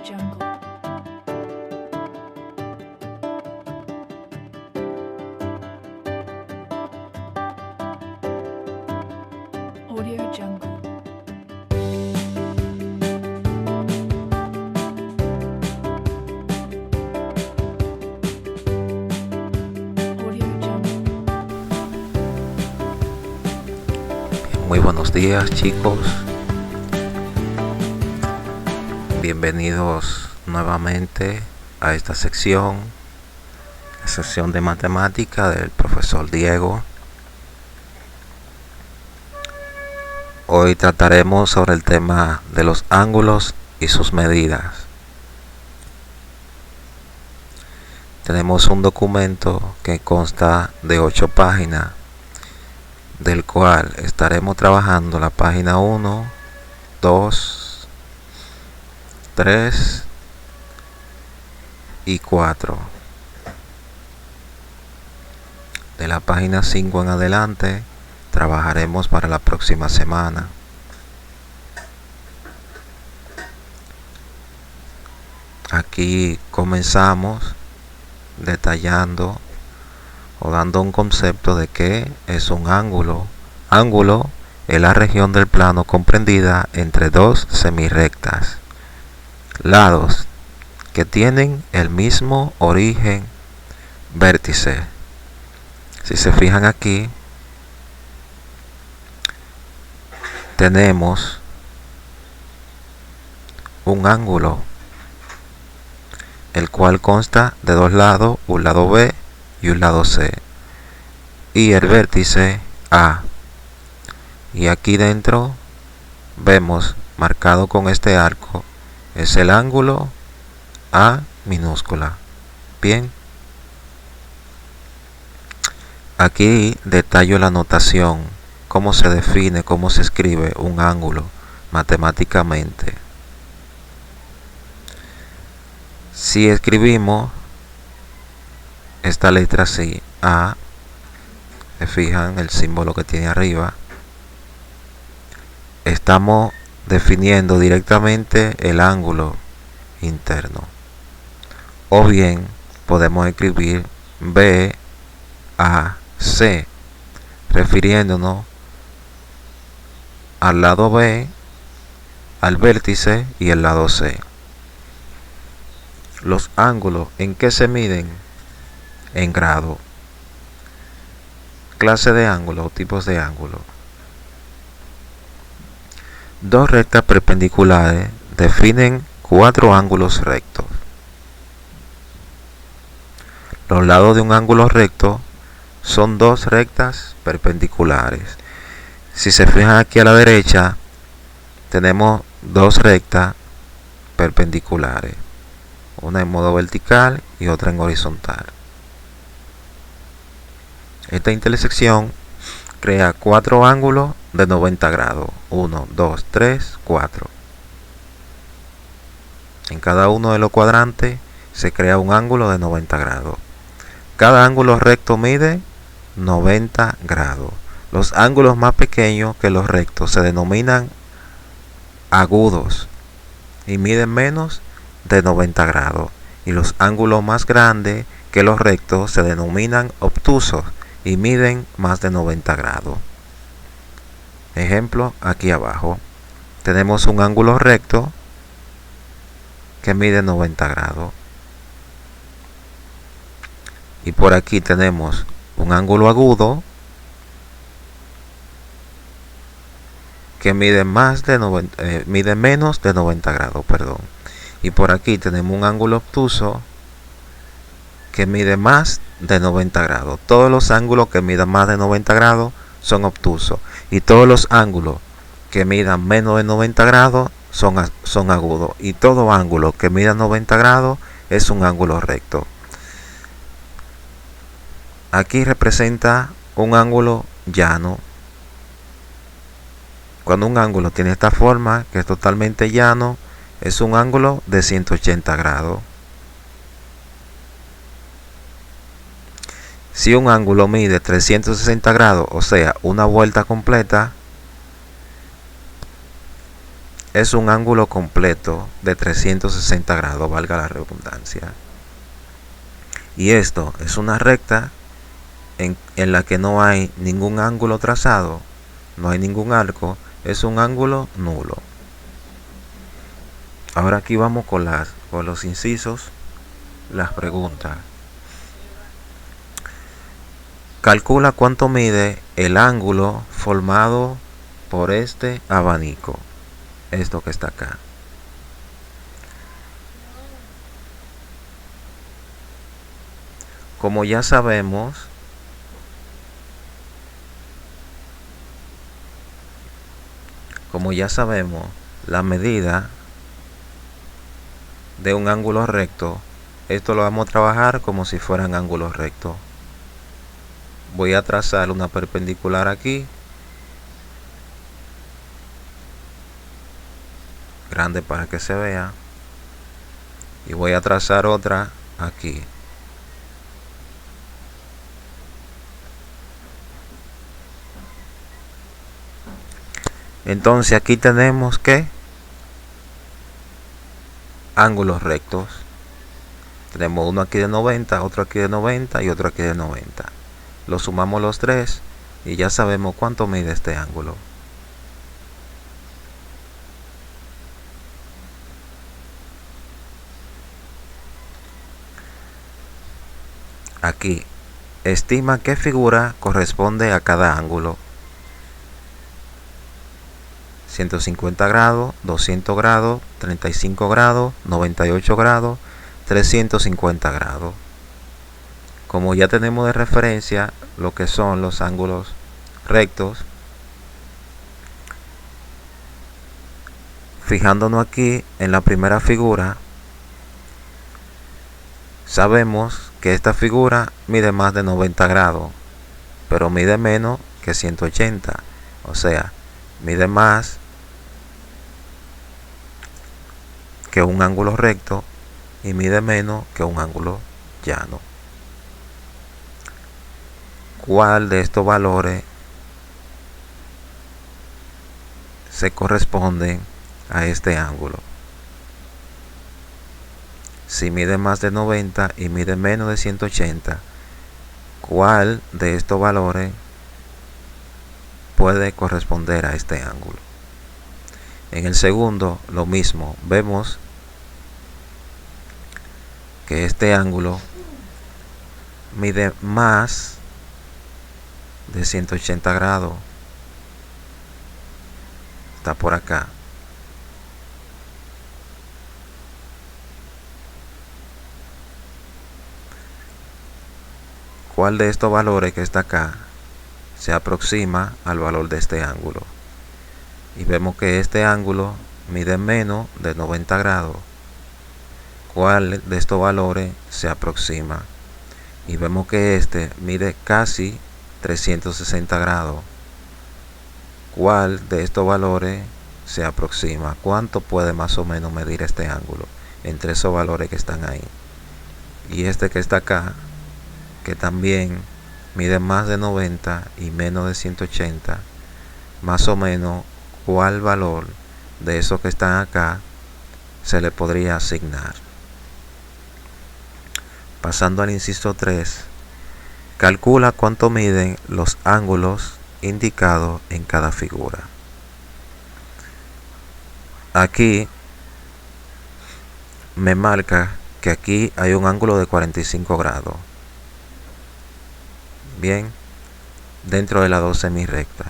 Jungle. Audio Jungle. Audio Jungle. Muy buenos días, chicos. Bienvenidos nuevamente a esta sección, la sección de matemática del profesor Diego. Hoy trataremos sobre el tema de los ángulos y sus medidas. Tenemos un documento que consta de 8 páginas, del cual estaremos trabajando la página 1, 2, 3 y 4. De la página 5 en adelante trabajaremos para la próxima semana. Aquí comenzamos detallando o dando un concepto de qué es un ángulo. Ángulo es la región del plano comprendida entre dos semirrectas, lados que tienen el mismo origen vértice. Si se fijan aquí, tenemos un ángulo, el cual consta de dos lados, un lado B y un lado C, y el vértice A. Y aquí dentro vemos marcado con este arco es el ángulo A minúscula. Bien, aquí detallo la notación, cómo se define, cómo se escribe un ángulo matemáticamente. Si escribimos esta letra así, A, se fijan el símbolo que tiene arriba, estamos definiendo directamente el ángulo interno. O bien podemos escribir B, A, C, refiriéndonos al lado B, al vértice y el lado C. Los ángulos, ¿en qué se miden? En grado. Clase de ángulo o tipos de ángulo. Dos rectas perpendiculares definen 4 ángulos rectos. Los lados de un ángulo recto son dos rectas perpendiculares. Si se fijan aquí a la derecha, tenemos dos rectas perpendiculares, una en modo vertical y otra en horizontal. Esta intersección crea 4 ángulos de 90 grados. 1, 2, 3, 4. En cada uno de los cuadrantes se crea un ángulo de 90 grados. Cada ángulo recto mide 90 grados. Los ángulos más pequeños que los rectos se denominan agudos y miden menos de 90 grados. Y los ángulos más grandes que los rectos se denominan obtusos y miden más de 90 grados. Ejemplo, aquí abajo tenemos un ángulo recto que mide 90 grados. Y por aquí tenemos un ángulo agudo que mide menos de 90 grados, perdón. Y por aquí tenemos un ángulo obtuso que mide más de 90 grados. Todos los ángulos que midan más de 90 grados son obtusos. Y todos los ángulos que midan menos de 90 grados son agudos. Y todo ángulo que mida 90 grados es un ángulo recto. Aquí representa un ángulo llano. Cuando un ángulo tiene esta forma, que es totalmente llano, es un ángulo de 180 grados. Si un ángulo mide 360 grados, o sea, una vuelta completa, es un ángulo completo de 360 grados, valga la redundancia. Y esto es una recta en la que no hay ningún ángulo trazado, no hay ningún arco, es un ángulo nulo. Ahora aquí vamos con los incisos, las preguntas. Calcula cuánto mide el ángulo formado por este abanico, esto que está acá. Como ya sabemos, la medida de un ángulo recto, esto lo vamos a trabajar como si fueran ángulos rectos. Voy a trazar una perpendicular aquí, grande para que se vea, y voy a trazar otra aquí. Entonces aquí tenemos que ángulos rectos. Tenemos uno aquí de 90, otro aquí de 90 y otro aquí de 90. Lo sumamos los tres y ya sabemos cuánto mide este ángulo. Aquí, estima qué figura corresponde a cada ángulo. 150 grados, 200 grados, 35 grados, 98 grados, 350 grados. Como ya tenemos de referencia lo que son los ángulos rectos, fijándonos aquí en la primera figura, sabemos que esta figura mide más de 90 grados, pero mide menos que 180, o sea, mide más que un ángulo recto y mide menos que un ángulo llano. ¿Cuál de estos valores se corresponden a este ángulo? Si mide más de 90 y mide menos de 180, ¿cuál de estos valores puede corresponder a este ángulo? En el segundo, lo mismo, vemos que este ángulo mide más de 180 grados. Está por acá. ¿Cuál de estos valores que está acá se aproxima al valor de este ángulo? Y vemos que este ángulo mide menos de 90 grados. ¿Cuál de estos valores se aproxima? Y vemos que este mide casi 360 grados. ¿Cuál de estos valores se aproxima? ¿Cuánto puede más o menos medir este ángulo entre esos valores que están ahí? Y este que está acá, que también mide más de 90 y menos de 180, más o menos cuál valor de esos que están acá se le podría asignar. Pasando al inciso 3, calcula cuánto miden los ángulos indicados en cada figura. Aquí me marca que aquí hay un ángulo de 45 grados. Bien, dentro de las dos semirrectas.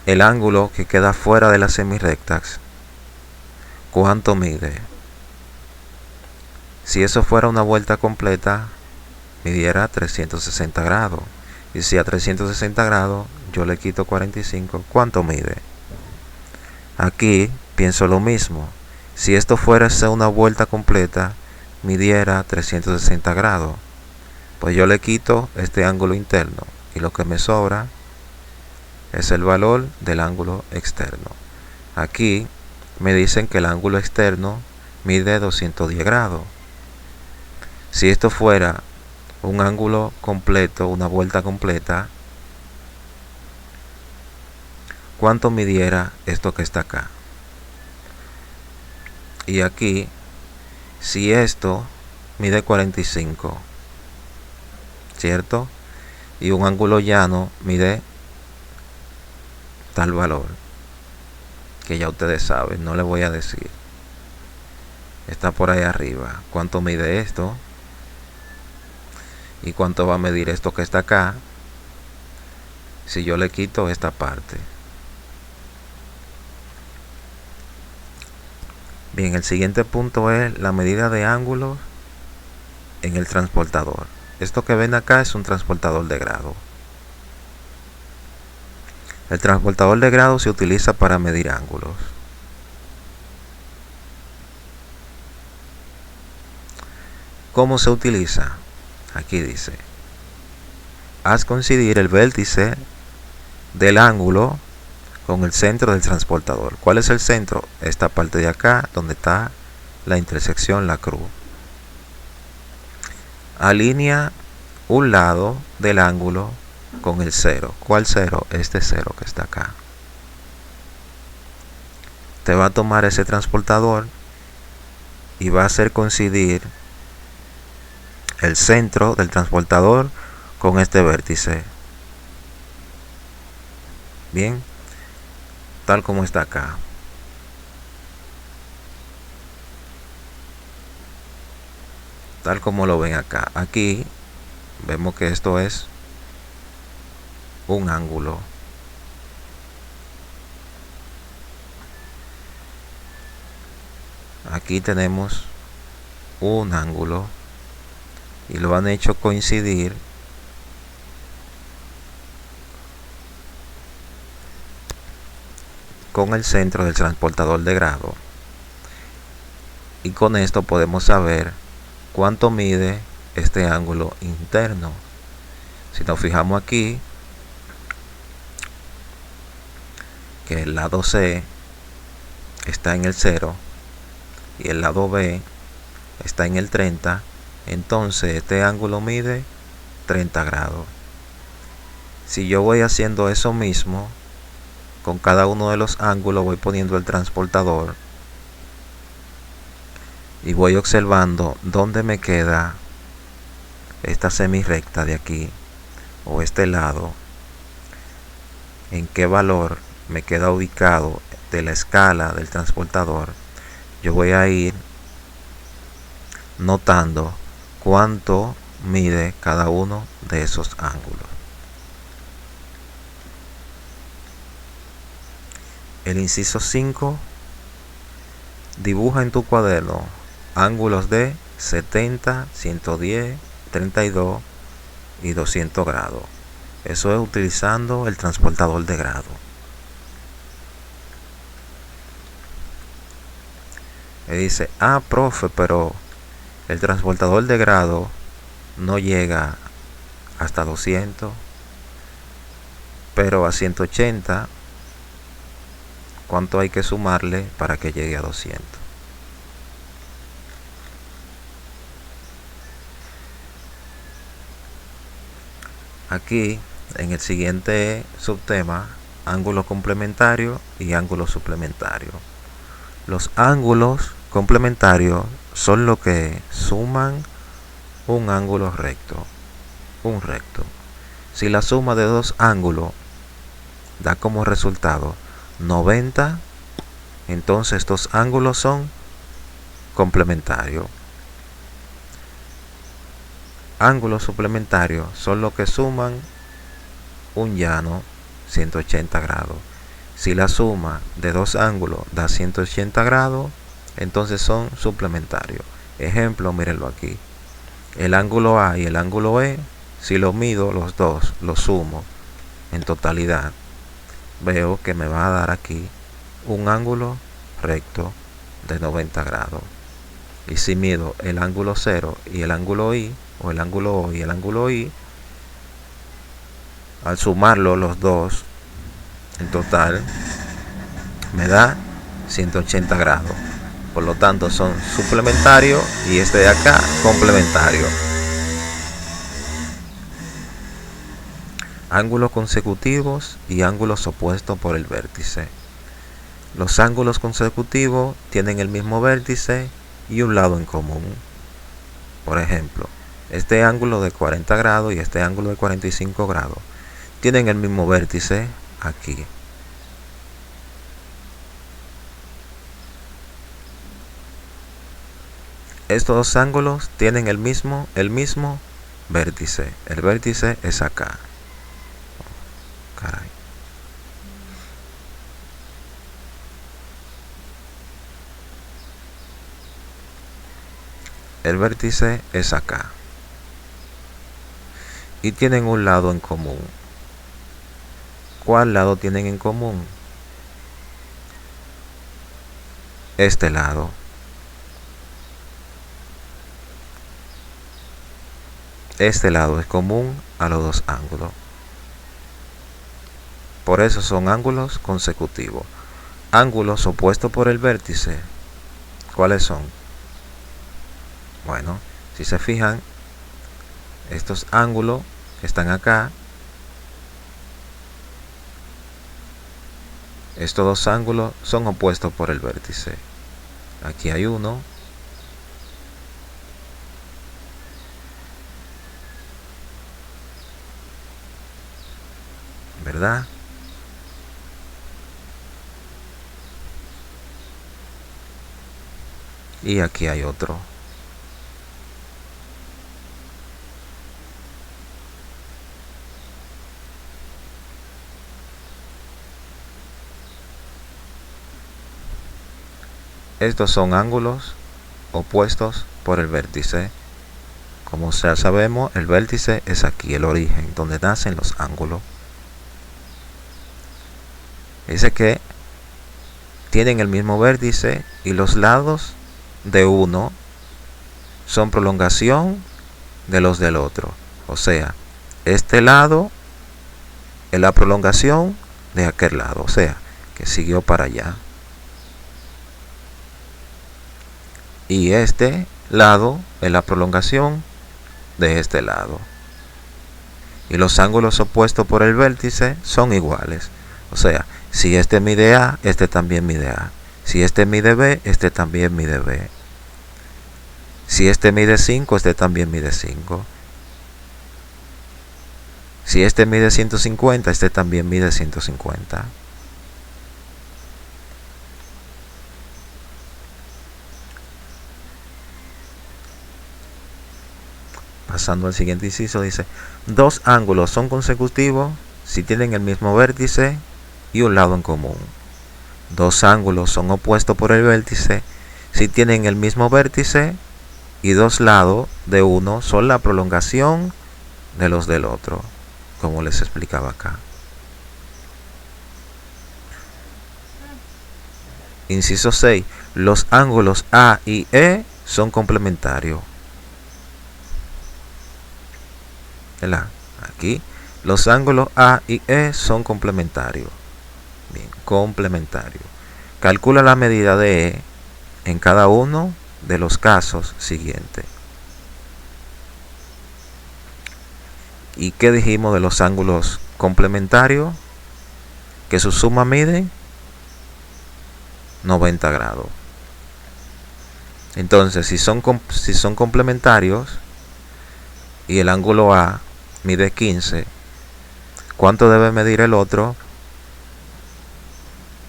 El ángulo que queda fuera de las semirrectas, ¿cuánto mide? Si eso fuera una vuelta completa, midiera 360 grados. Y si a 360 grados yo le quito 45, ¿cuánto mide? Aquí pienso lo mismo. Si esto fuera una vuelta completa, midiera 360 grados. Pues yo le quito este ángulo interno y lo que me sobra es el valor del ángulo externo. Aquí me dicen que el ángulo externo mide 210 grados. Si esto fuera un ángulo completo, una vuelta completa, ¿cuánto midiera esto que está acá? Y aquí, si esto mide 45, ¿cierto? Y un ángulo llano mide tal valor, que ya ustedes saben, no les voy a decir. Está por ahí arriba. ¿Cuánto mide esto? ¿Y cuánto va a medir esto que está acá? Si yo le quito esta parte. Bien, el siguiente punto es la medida de ángulos en el transportador. Esto que ven acá es un transportador de grado. El transportador de grado se utiliza para medir ángulos. ¿Cómo se utiliza? Aquí dice: haz coincidir el vértice del ángulo con el centro del transportador. ¿Cuál es el centro? Esta parte de acá, donde está la intersección, la cruz. Alinea un lado del ángulo con el cero. ¿Cuál cero? Este cero que está acá. Te va a tomar ese transportador y va a hacer coincidir el centro del transportador con este vértice. Bien, tal como está acá. Tal como lo ven acá. Aquí vemos que esto es un ángulo. Aquí tenemos un ángulo y lo han hecho coincidir con el centro del transportador de grado. Y con esto podemos saber cuánto mide este ángulo interno. Si nos fijamos aquí, que el lado C está en el 0 y el lado B está en el 30, entonces este ángulo mide 30 grados. Si yo voy haciendo eso mismo con cada uno de los ángulos, voy poniendo el transportador y voy observando dónde me queda esta semirrecta de aquí, o este lado, en qué valor me queda ubicado de la escala del transportador. Yo voy a ir notando cuánto mide cada uno de esos ángulos. El inciso 5: dibuja en tu cuaderno ángulos de 70, 110, 32 y 200 grados. Eso es utilizando el transportador de grado. Y dice: ah, profe, pero el transportador de grado no llega hasta 200, pero a 180, ¿cuánto hay que sumarle para que llegue a 200? Aquí, en el siguiente subtema, ángulo complementario y ángulo suplementario. Los ángulos complementarios son los que suman un ángulo recto. Un recto. Si la suma de dos ángulos da como resultado 90, entonces estos ángulos son complementarios. Ángulos suplementarios son los que suman un llano 180 grados. Si la suma de dos ángulos da 180 grados, entonces son suplementarios. Ejemplo, mírenlo aquí. El ángulo A y el ángulo E, si lo mido los dos, los sumo en totalidad, veo que me va a dar aquí un ángulo recto de 90 grados. Y si mido el ángulo 0 y el ángulo I, o el ángulo O y el ángulo I, al sumarlo los dos, en total me da 180 grados. Por lo tanto son suplementarios y este de acá complementario. Ángulos consecutivos y ángulos opuestos por el vértice. Los ángulos consecutivos tienen el mismo vértice y un lado en común. Por ejemplo, este ángulo de 40 grados y este ángulo de 45 grados tienen el mismo vértice aquí. Estos dos ángulos tienen el mismo vértice. El vértice es acá. Caray. El vértice es acá. Y tienen un lado en común. ¿Cuál lado tienen en común? Este lado. Este lado es común a los dos ángulos. Por eso son ángulos consecutivos. Ángulos opuestos por el vértice. ¿Cuáles son? Bueno, si se fijan, estos ángulos que están acá, estos dos ángulos son opuestos por el vértice. Aquí hay uno. ¿Verdad? Y aquí hay otro. Estos son ángulos opuestos por el vértice. Como ya sabemos, el vértice es aquí, el origen, donde nacen los ángulos. Dice que tienen el mismo vértice y los lados de uno son prolongación de los del otro. O sea, este lado es la prolongación de aquel lado, o sea, que siguió para allá. Y este lado es la prolongación de este lado. Y los ángulos opuestos por el vértice son iguales. O sea, si este mide A, este también mide A. Si este mide B, este también mide B. Si este mide 5, este también mide 5. Si este mide 150, este también mide 150. Pasando al siguiente inciso, dice: dos ángulos son consecutivos si tienen el mismo vértice y un lado en común. Dos ángulos son opuestos por el vértice si tienen el mismo vértice y dos lados de uno son la prolongación de los del otro, como les explicaba acá. Inciso 6. Los ángulos A y E son complementarios. Aquí los ángulos A y E son complementarios. Bien, complementarios. Calcula la medida de E en cada uno de los casos siguientes. ¿Y qué dijimos de los ángulos complementarios? Que su suma mide 90 grados. Entonces, si son complementarios y el ángulo A mide 15, ¿cuánto debe medir el otro?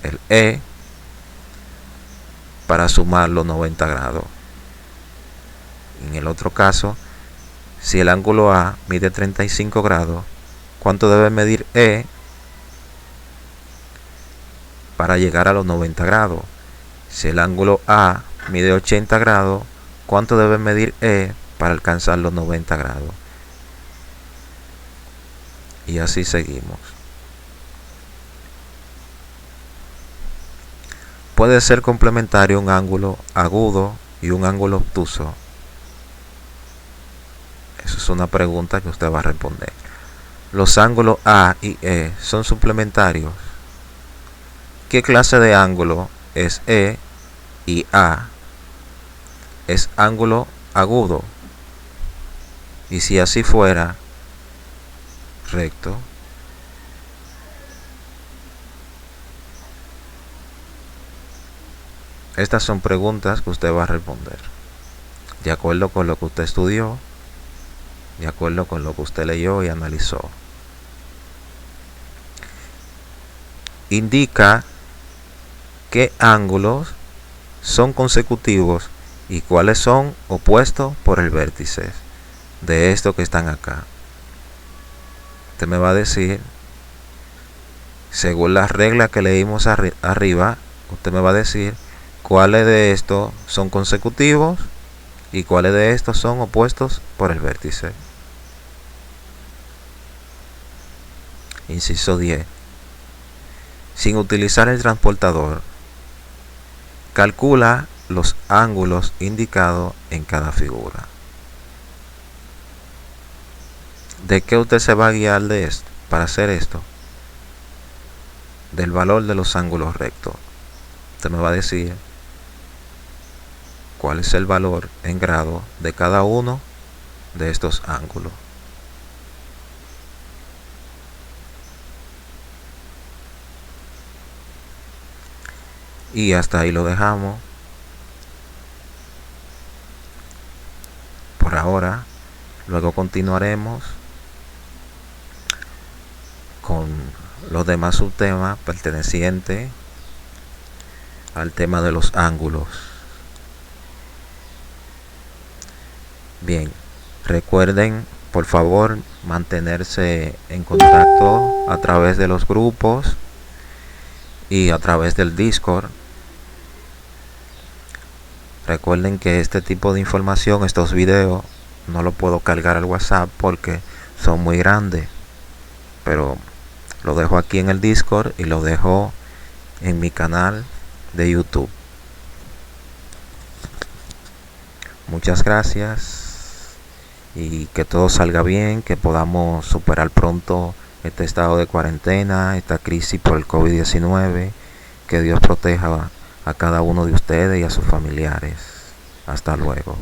El E, para sumar los 90 grados. En el otro caso, si el ángulo A mide 35 grados, ¿cuánto debe medir E para llegar a los 90 grados? Si el ángulo A mide 80 grados, ¿cuánto debe medir E para alcanzar los 90 grados? Y así seguimos. Puede ser complementario un ángulo agudo y un ángulo obtuso. Eso es una pregunta que usted va a responder. Los ángulos A y E son suplementarios. ¿Qué clase de ángulo es E y A? Es ángulo agudo. Y si así fuera, recto. Estas son preguntas que usted va a responder de acuerdo con lo que usted estudió, de acuerdo con lo que usted leyó y analizó. Indica qué ángulos son consecutivos y cuáles son opuestos por el vértice de estos que están acá. Usted me va a decir, según las reglas que leímos arriba, usted me va a decir cuáles de estos son consecutivos y cuáles de estos son opuestos por el vértice. Inciso 10. Sin utilizar el transportador, calcula los ángulos indicados en cada figura. ¿De qué usted se va a guiar de esto para hacer esto? Del valor de los ángulos rectos. Usted me va a decir cuál es el valor en grado de cada uno de estos ángulos. Y hasta ahí lo dejamos por ahora. Luego continuaremos con los demás subtemas pertenecientes al tema de los ángulos. Bien, recuerden por favor mantenerse en contacto a través de los grupos y a través del Discord. Recuerden que este tipo de información, estos videos, no lo puedo cargar al WhatsApp porque son muy grandes, pero lo dejo aquí en el Discord y lo dejo en mi canal de YouTube. Muchas gracias y que todo salga bien, que podamos superar pronto este estado de cuarentena, esta crisis por el COVID-19. Que Dios proteja a cada uno de ustedes y a sus familiares. Hasta luego.